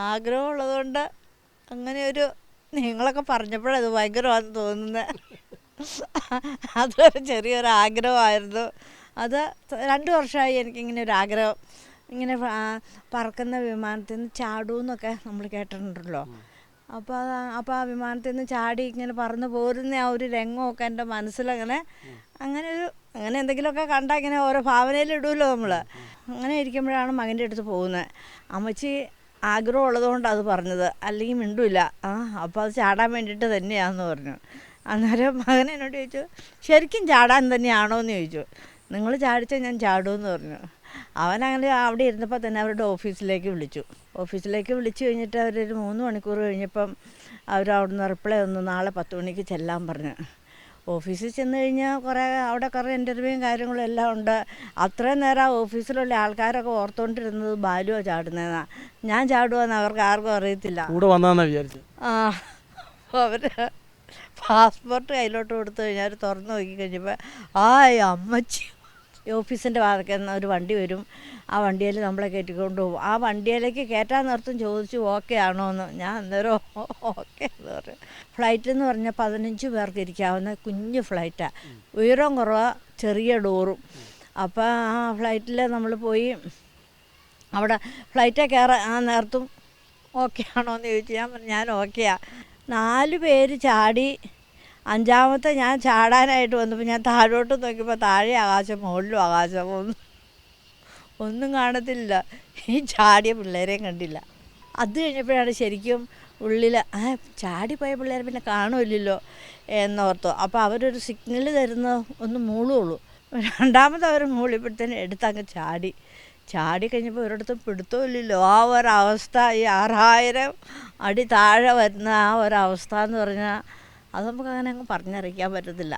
ആഗ്രഹമുള്ളതുകൊണ്ട് അങ്ങനെ ഒരു നിങ്ങളൊക്കെ പറഞ്ഞപ്പോഴത് ഭയങ്കരമാണെന്ന് തോന്നുന്നത്. അതൊരു ചെറിയൊരു ആഗ്രഹമായിരുന്നു. അത് 2 വർഷമായി എനിക്കിങ്ങനെ ഒരു ആഗ്രഹം. ഇങ്ങനെ പറക്കുന്ന വിമാനത്തിൽ നിന്ന് ചാടുമെന്നൊക്കെ നമ്മൾ കേട്ടിട്ടുണ്ടല്ലോ. അപ്പോൾ ആ വിമാനത്തിൽ നിന്ന് ചാടി ഇങ്ങനെ പറന്ന് പോരുന്ന ആ ഒരു രംഗമൊക്കെ എൻ്റെ മനസ്സിലങ്ങനെ അങ്ങനെ എന്തെങ്കിലുമൊക്കെ കണ്ടാൽ ഇങ്ങനെ ഓരോ ഭാവനയിലിടുമല്ലോ നമ്മൾ. അങ്ങനെ ഇരിക്കുമ്പോഴാണ് മകൻ്റെ അടുത്ത് പോകുന്നത്. അമ്മച്ചി ആഗ്രഹമുള്ളതുകൊണ്ട് അത് പറഞ്ഞത്, അല്ലെങ്കിൽ മിണ്ടില്ല. അപ്പോൾ അത് ചാടാൻ വേണ്ടിയിട്ട് തന്നെയാണെന്ന് പറഞ്ഞു. അന്നേരം മകൻ എന്നോട് ചോദിച്ചു, ശരിക്കും ചാടാൻ തന്നെയാണോ എന്ന് ചോദിച്ചു. നിങ്ങൾ ചാടിച്ചാൽ ഞാൻ ചാടുമെന്ന് പറഞ്ഞു. അവനങ്ങനെ അവിടെ ഇരുന്നപ്പോൾ തന്നെ അവരുടെ ഓഫീസിലേക്ക് വിളിച്ചു കഴിഞ്ഞിട്ട് അവരൊരു 3 മണിക്കൂർ കഴിഞ്ഞപ്പം അവരവിടുന്ന് റിപ്ലൈ വന്നു, നാളെ 10 മണിക്ക് ചെല്ലാൻ പറഞ്ഞു. ഓഫീസിൽ ചെന്ന് കഴിഞ്ഞാൽ അവിടെ കുറേ ഇൻ്റർവ്യൂവും കാര്യങ്ങളും എല്ലാം ഉണ്ട്. അത്രയും നേരം ആ ഓഫീസിലുള്ള ആൾക്കാരൊക്കെ ഓർത്തുകൊണ്ടിരുന്നത് ബാലുവാണ് ചാടുന്നതെന്നാണ്. ഞാൻ ചാടുവാന്ന് അവർക്ക് ആർക്കും അറിയത്തില്ല. കൂടെ വന്നാന്നാ വിചാരിച്ചു. അവർ പാസ്പോർട്ട് കയ്യിലോട്ട് കൊടുത്തു കഴിഞ്ഞാൽ അവർ തുറന്നു നോക്കി കഴിഞ്ഞപ്പോൾ അമ്മച്ചി ഓഫീസിൻ്റെ വാതിൽക്കൽ നിന്ന് ഒരു വണ്ടി വരും. ആ വണ്ടിയിൽ നമ്മളെ കയറ്റിക്കൊണ്ട് പോകും. ആ വണ്ടിയിലേക്ക് കയറ്റാൻ നേരത്തും ചോദിച്ചു ഓക്കെ ആണോ എന്ന്. ഞാൻ അന്നേരം ഓക്കെ എന്ന് പറയും. ഫ്ലൈറ്റ് എന്ന് പറഞ്ഞാൽ 15 പേർക്ക് ഇരിക്കാവുന്ന കുഞ്ഞു ഫ്ലൈറ്റാണ്. ഉയരം കുറവാ, ചെറിയ ഡോറും. അപ്പോൾ ആ ഫ്ലൈറ്റിൽ നമ്മൾ പോയി അവിടെ ഫ്ലൈറ്റിൽ കയറാൻ ആ നേരത്തും ഓക്കെ ആണോ എന്ന് ചോദിച്ചു. ഞാൻ ഓക്കെയാണ്. 4 പേര് ചാടി. 5-മത്തെ ഞാൻ ചാടാനായിട്ട് വന്നപ്പോൾ ഞാൻ താഴോട്ട് നോക്കിയപ്പോൾ താഴെ ആകാശം, മുകളിലും ആകാശം, ഒന്നും കാണത്തില്ല. ഈ ചാടിയ പിള്ളേരെയും കണ്ടില്ല. അത് കഴിഞ്ഞപ്പോഴാണ് ശരിക്കും ഉള്ളിൽ ചാടിപ്പോയ പിള്ളേരെ പിന്നെ കാണുമില്ലല്ലോ എന്നോർത്തു. അപ്പോൾ അവരൊരു സിഗ്നൽ തരുന്ന ഒന്ന് മൂളുള്ളൂ. 2-മത് അവർ മൂളിയപ്പോഴത്തേനും എടുത്തങ്ങ് ചാടി കഴിഞ്ഞപ്പോൾ ഒരിടത്തും പിടുത്തമില്ലല്ലോ. ആ ഒരവസ്ഥ, ഈ 6000 അടി താഴെ വരുന്ന ആ ഒരവസ്ഥ എന്ന് പറഞ്ഞാൽ അത് നമുക്ക് അങ്ങനെ അങ്ങ് പറഞ്ഞറിയിക്കാൻ പറ്റത്തില്ല.